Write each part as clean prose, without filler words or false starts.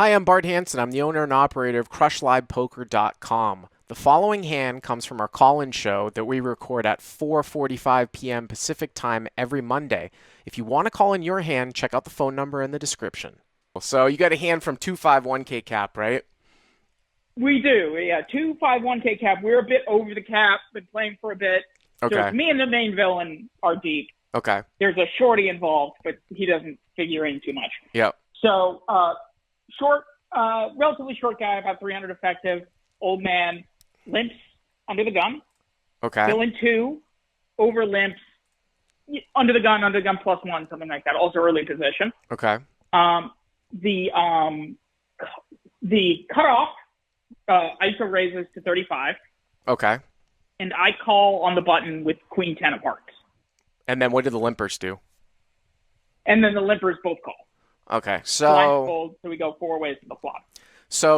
Hi, I'm Bart Hanson. I'm the owner and operator of CrushLivePoker.com. The following hand comes from our call-in show that we record at 4:45 p.m. Pacific Time every Monday. If you want to call in your hand, check out the phone number in the description. So you got a hand from 251K cap, right? We do. Yeah, 251K cap. We're a bit over the cap, been playing for a bit. So Okay. me and the main villain are deep. Okay. There's a shorty involved, but he doesn't figure in too much. Yep. So short, relatively short guy, about 300 effective, old man, limps under the gun. Okay. Villain 2, over limps, under the gun +1, something like that. Also early position. Okay. The cutoff ISO raises to 35. Okay. And I call on the button with Queen 10 of hearts. And then what do the limpers do? And then the limpers both call. Okay. Blind So fold, so we go 4 ways to the flop.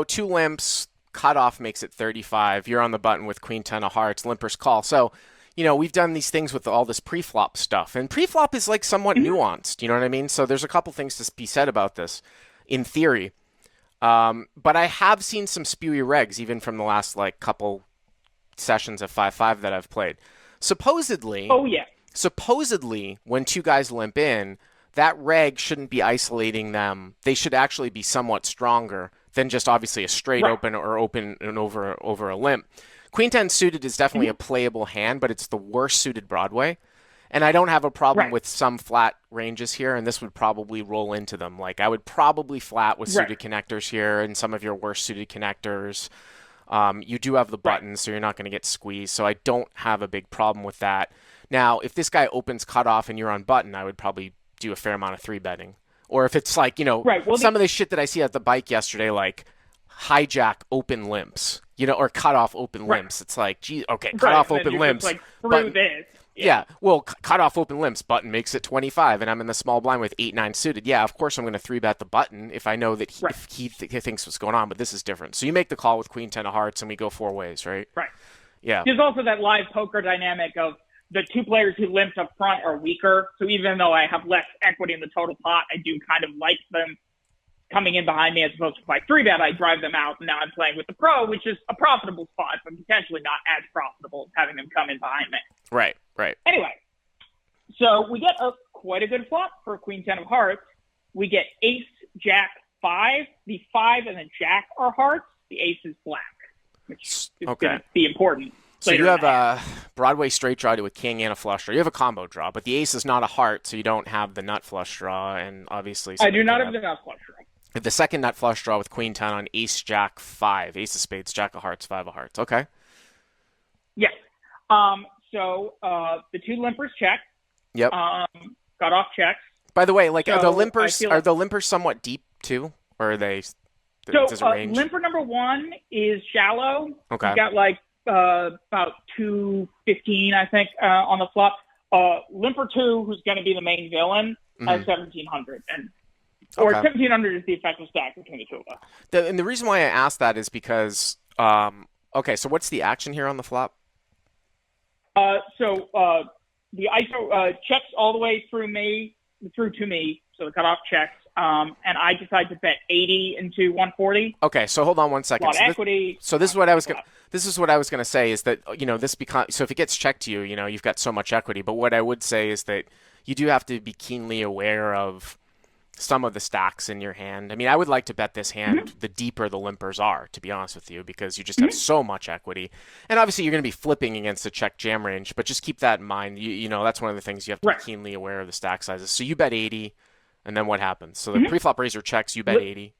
two limps, cutoff makes it 35. You're on the button with Queen 10 of hearts, limpers call. So, we've done these things with all this pre-flop stuff. And pre-flop is like somewhat nuanced, you know what I mean? So there's a couple things to be said about this in theory. But I have seen some spewy regs, even from the last couple sessions of 5-5 that I've played. Supposedly, Oh, yeah. When two guys limp in, that reg shouldn't be isolating them. They should actually be somewhat stronger than just obviously a straight open or open and over a limp. Queen 10 suited is definitely a playable hand, but it's the worst suited Broadway. And I don't have a problem with some flat ranges here, and this would probably roll into them. Like, I would probably flat with suited connectors here and some of your worst suited connectors. You do have the buttons, so you're not going to get squeezed, so I don't have a big problem with that. Now, if this guy opens cutoff and you're on button, I would probably do a fair amount of 3-betting. Or if it's like, some of the shit that I see at the bike yesterday, like hijack open limps, or cutoff open limps. It's like, gee, okay, cutoff open limps. Just, through this. Yeah, well, cut off open limps, button makes it 25, and I'm in the small blind with 8-9 suited. Yeah, of course I'm going to 3-bet the button if I know that he thinks what's going on, but this is different. So you make the call with Queen 10 of hearts, and we go 4 ways, right? Right. Yeah. There's also that live poker dynamic of the two players who limped up front are weaker. So even though I have less equity in the total pot, I do kind of like them coming in behind me as opposed to if I 3-bet, I drive them out, and now I'm playing with the pro, which is a profitable spot, but potentially not as profitable as having them come in behind me. Right. Anyway, so we get quite a good flop for Queen 10 of hearts. We get ace, jack, 5. The 5 and the jack are hearts. The ace is black, which is going to be important. So you have a Broadway straight draw to a king and a flush draw. You have a combo draw, but the ace is not a heart, so you don't have the nut flush draw, and obviously... I do not have the nut flush draw. The second nut flush draw with Queen 10 on ace, jack, 5. Ace of spades, jack of hearts, 5 of hearts. Okay. Yes. So the two limpers check. Yep. Got off checks. By the way, are the limpers somewhat deep too, or are they? So limper number 1 is shallow. Okay. He's got about 215, I think, on the flop. Limper 2, who's going to be the main villain, has 1700, or 1700 is the effective stack between the two of us. And the reason why I asked that is because, so what's the action here on the flop? So the ISO checks all the way through to me, so the cutoff checks, and I decide to bet 80 into 140. Okay, so hold on one second. A lot of equity. This is what I was gonna say is that this becomes, so if it gets checked to you, you've got so much equity. But what I would say is that you do have to be keenly aware of some of the stacks in your hand. I mean, I would like to bet this hand the deeper the limpers are, to be honest with you, because you just have so much equity. And obviously you're going to be flipping against a check jam range, but just keep that in mind. You know, that's one of the things you have to be keenly aware of the stack sizes. So you bet 80, and then what happens? So the preflop raiser checks, you bet 80.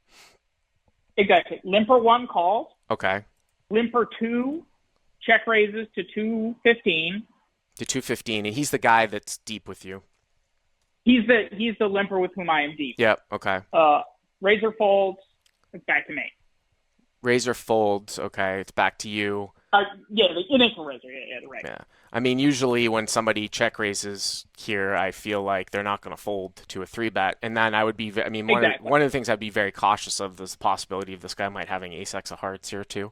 Exactly. Limper 1 calls. Okay. Limper 2 check raises to 215. To 215, and he's the guy that's deep with you. He's the limper with whom I am deep. Yep. Okay. Razor folds. It's back to me. Razor folds. Okay, it's back to you. Yeah, the initial razor. Yeah, right. Yeah. I mean, usually when somebody check raises here, I feel like they're not going to fold to a 3-bet, and then I would be. I mean, one of the things I'd be very cautious of is the possibility of this guy might having ace x of hearts here too.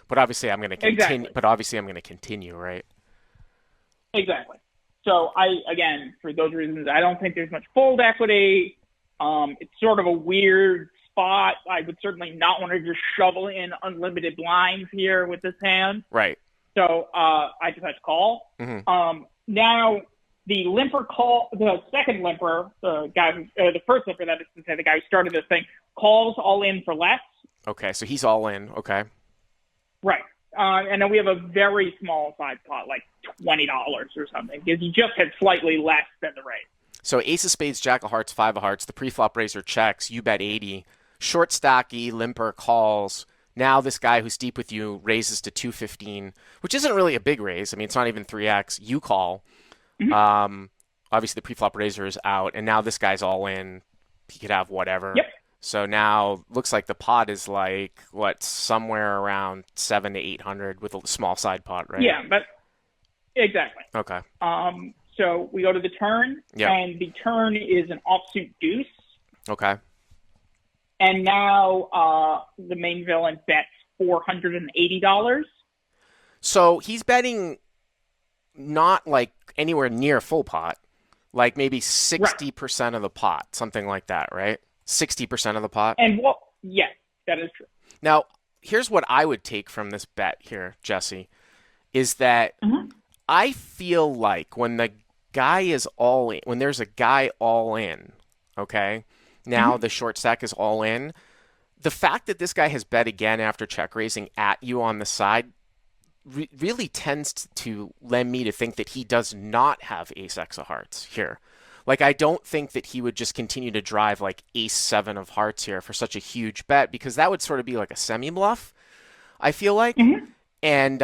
But obviously, I'm going to continue. Right. Exactly. So again, for those reasons, I don't think there's much fold equity. It's sort of a weird spot. I would certainly not want to just shovel in unlimited blinds here with this hand. Right. So I just had to call. Mm-hmm. Now the second limper, the first limper, that is to say, the guy who started this thing, calls all in for less. Okay, so he's all in. Okay. Right. And then we have a very small side pot, like $20 or something, because he just had slightly less than the raise. So ace of spades, jack of hearts, five of hearts. The pre-flop raiser checks. You bet 80. Short stacky, limper calls. Now this guy who's deep with you raises to 215, which isn't really a big raise. I mean, it's not even 3x. You call. Mm-hmm. Obviously, the pre-flop raiser is out, and now this guy's all in. He could have whatever. Yep. So now looks like the pot is like somewhere around 700 to 800 with a small side pot, right? Yeah, but exactly. Okay. So we go to the turn, and the turn is an offsuit deuce. Okay. And now the main villain bets $480. So he's betting not like anywhere near full pot, like maybe 60% of the pot, something like that, right? 60% of the pot. And yes, that is true. Now, here's what I would take from this bet here, Jesse, is that I feel like when the guy is all in, when there's a guy all in, okay, now the short stack is all in, the fact that this guy has bet again after check raising at you on the side really tends to lend me to think that he does not have ace x of hearts here. Like, I don't think that he would just continue to drive like ace 7 of hearts here for such a huge bet, because that would sort of be like a semi-bluff, I feel like. And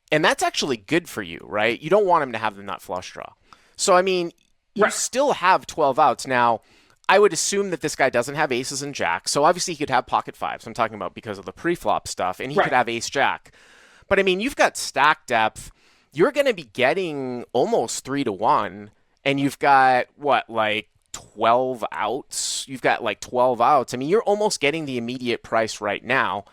that's actually good for you, right? You don't want him to have the nut flush draw. So, I mean, you still have 12 outs. Now, I would assume that this guy doesn't have aces and jacks. So, obviously, he could have pocket fives. I'm talking about because of the pre-flop stuff. And he could have ace jack. But, I mean, you've got stack depth. You're going to be getting almost 3-1. And you've got, like 12 outs? You've got like 12 outs. I mean, you're almost getting the immediate price right now.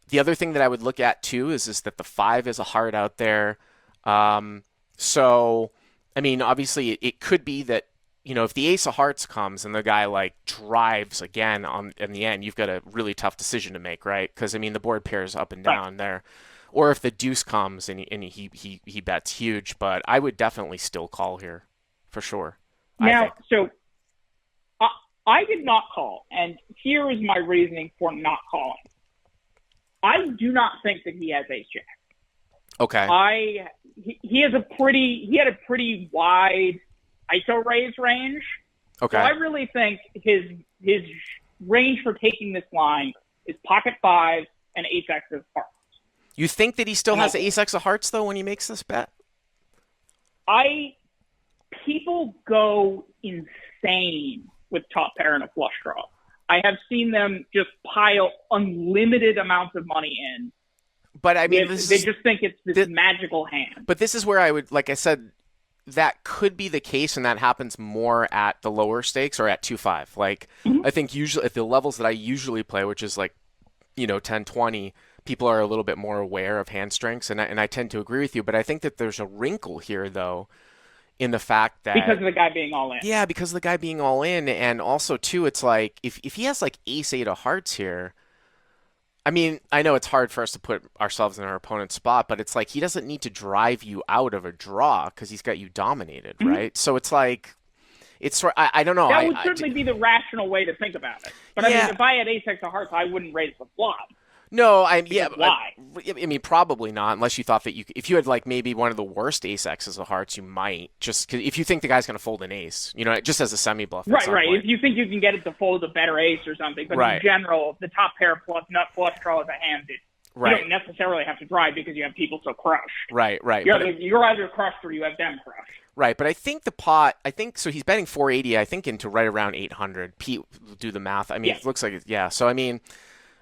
The other thing that I would look at, too, is that the 5 is a heart out there. So, I mean, obviously, it could be that, you know, if the ace of hearts comes and the guy, like, drives again in the end, you've got a really tough decision to make, right? Because, I mean, the board pairs up and down there. Or if the deuce comes and he bets huge. But I would definitely still call here, for sure. Now, I did not call, and here is my reasoning for not calling. I do not think that he has ace jack. Okay. He had a pretty wide ISO raise range. Okay. So I really think his range for taking this line is pocket five and ace x of hearts. You think that he still has ace x of hearts though when he makes this bet? People go insane with top pair and a flush draw. I have seen them just pile unlimited amounts of money in. But I mean, they just think it's this magical hand. But this is where I would, like I said, that could be the case, and that happens more at the lower stakes or at 2-5. Like, I think usually at the levels that I usually play, which is like, 10, 20, people are a little bit more aware of hand strengths, and I tend to agree with you. But I think that there's a wrinkle here, though, in the fact that because of the guy being all in. Yeah, because of the guy being all in, and also too, it's like if he has like ace 8 of hearts here, I mean, I know it's hard for us to put ourselves in our opponent's spot, but it's like he doesn't need to drive you out of a draw because he's got you dominated, right? So it's like I don't know. That would certainly be the rational way to think about it. But I mean, if I had ace x of hearts, I wouldn't raise the flop. No, why? I mean, probably not, unless you thought that if you had like maybe one of the worst ace X's of hearts, you might just cause if you think the guy's going to fold an ace, just as a semi bluff. Right. If you think you can get it to fold a better ace or something, but in general, the top pair plus nut flush draw is a hand that you don't necessarily have to drive because you have people so crushed. Right. You're either crushed or you have them crushed. Right, but I think so he's betting 480, I think, into right around 800. Pete, do the math. I mean, It looks like so I mean,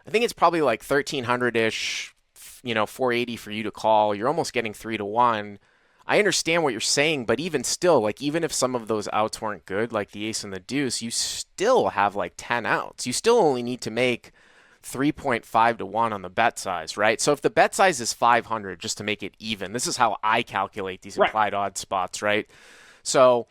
I think it's probably like 1,300-ish, 480 for you to call. You're almost getting 3-1. I understand what you're saying, but even still, like even if some of those outs weren't good, like the ace and the deuce, you still have like 10 outs. You still only need to make 3.5-1 on the bet size, right? So if the bet size is 500, just to make it even, this is how I calculate these implied odds spots, right? So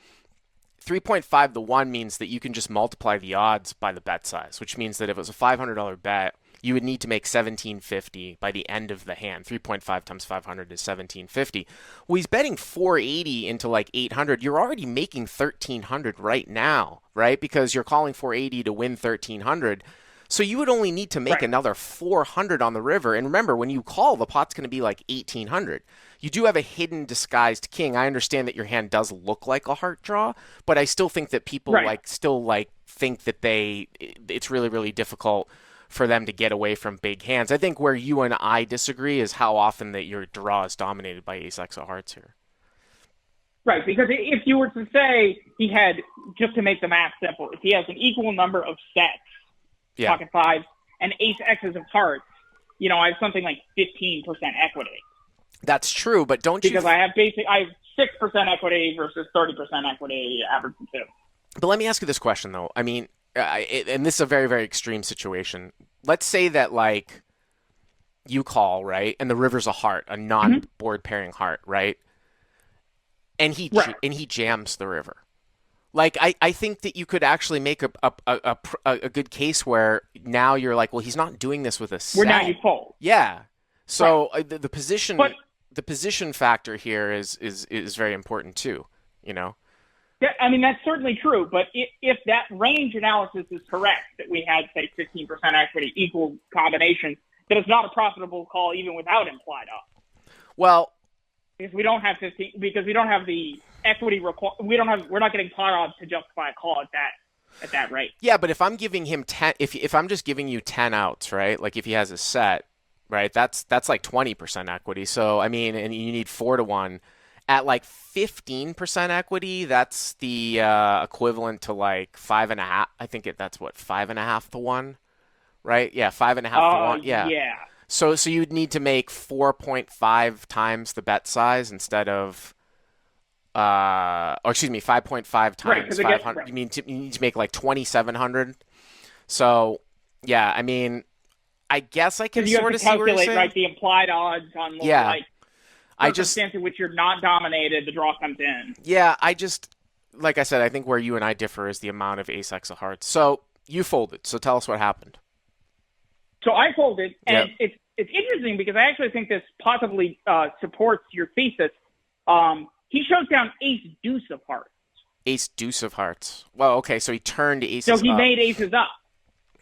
3.5 to 1 means that you can just multiply the odds by the bet size, which means that if it was a $500 bet, you would need to make 1750 by the end of the hand. 3.5 times 500 is 1750. Well, he's betting 480 into like 800. You're already making 1300 right now, right? Because you're calling 480 to win 1300. So you would only need to make another 400 on the river. And remember, when you call, the pot's going to be like 1800. You do have a hidden disguised king. I understand that your hand does look like a heart draw, but I still think that people think that it's really, really difficult for them to get away from big hands. I think where you and I disagree is how often that your draw is dominated by ace-x of hearts here. Right, because if you were to say he had, just to make the math simple, if he has an equal number of sets, pocket fives, and ace-x's of hearts, I have something like 15% equity. That's true, but because I have 6% equity versus 30% equity average of 2. But let me ask you this question, though. I mean, and this is a very, very extreme situation. Let's say that, like, you call, right, and the river's a heart, a non-board pairing heart, right? And he jams the river. Like, I think that you could actually make a good case where now you're like, well, he's not doing this with a set. Where now you fold. Yeah. So the position factor here is very important too, Yeah, I mean, that's certainly true. But if that range analysis is correct, that we had, say, 15% equity, equal combinations, then it's not a profitable call even without implied odds. Well, because we don't have 15, because we don't have the equity we're not getting pot odds to justify a call at that rate. Yeah, but if I'm giving him 10, if I'm just giving you 10 outs, right? Like if he has a set, right? That's like 20% equity. So I mean, and you need 4 to 1 at like 15% equity. That's the equivalent to like 5.5. I think that's what 5.5 to 1, right? Yeah, 5.5 to 1. Yeah. Yeah. So you'd need to make 4.5 times the bet size instead of, 5.5 times 500. You need to make like 2,700. So yeah, I mean, I guess I can sort of see where you're saying. Right, the implied odds on like circumstance in which you're not dominated, the draw comes in. Yeah, like I said, I think where you and I differ is the amount of ace-x of hearts. So you folded. So tell us what happened. So I folded, and it's interesting because I actually think this possibly supports your thesis. He shows down ace-deuce of hearts. Ace-deuce of hearts. Well, okay, so he turned aces up. So he made aces up.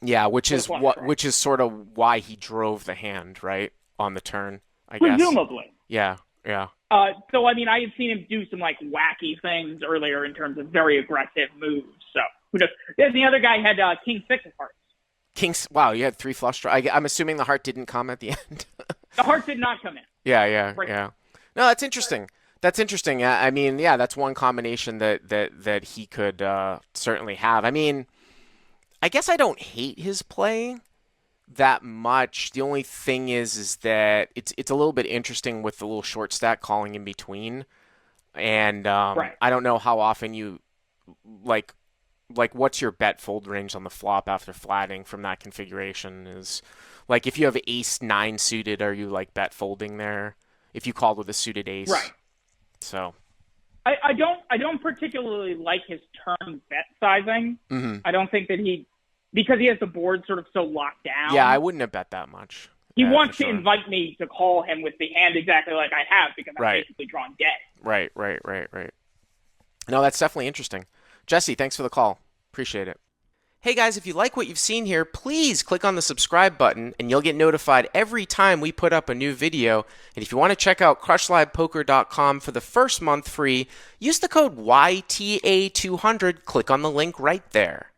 Yeah, which is sort of why he drove the hand, right, on the turn, I guess. Presumably. Yeah. So, I mean, I had seen him do some, like, wacky things earlier in terms of very aggressive moves. So, who knows? Then the other guy had king-6 of hearts. Wow, you had 3 flush draws. I'm assuming the heart didn't come at the end. The heart did not come in. Yeah. No, that's interesting. I mean, yeah, that's one combination that he could certainly have. I mean, I guess I don't hate his play that much. The only thing is that it's a little bit interesting with the little short stack calling in between, and I don't know how often you like what's your bet fold range on the flop after flatting from that configuration. Is like if you have ace 9 suited, are you like bet folding there if you called with a suited ace? Right. So I don't particularly like his turn bet sizing. Mm-hmm. I don't think that because he has the board sort of so locked down. Yeah, I wouldn't have bet that much. He wants to invite me to call him with the hand exactly like I have because I'm basically drawn dead. Right. No, that's definitely interesting. Jesse, thanks for the call. Appreciate it. Hey guys, if you like what you've seen here, please click on the subscribe button and you'll get notified every time we put up a new video. And if you want to check out crushlivepoker.com for the first month free, use the code YTA200. Click on the link right there.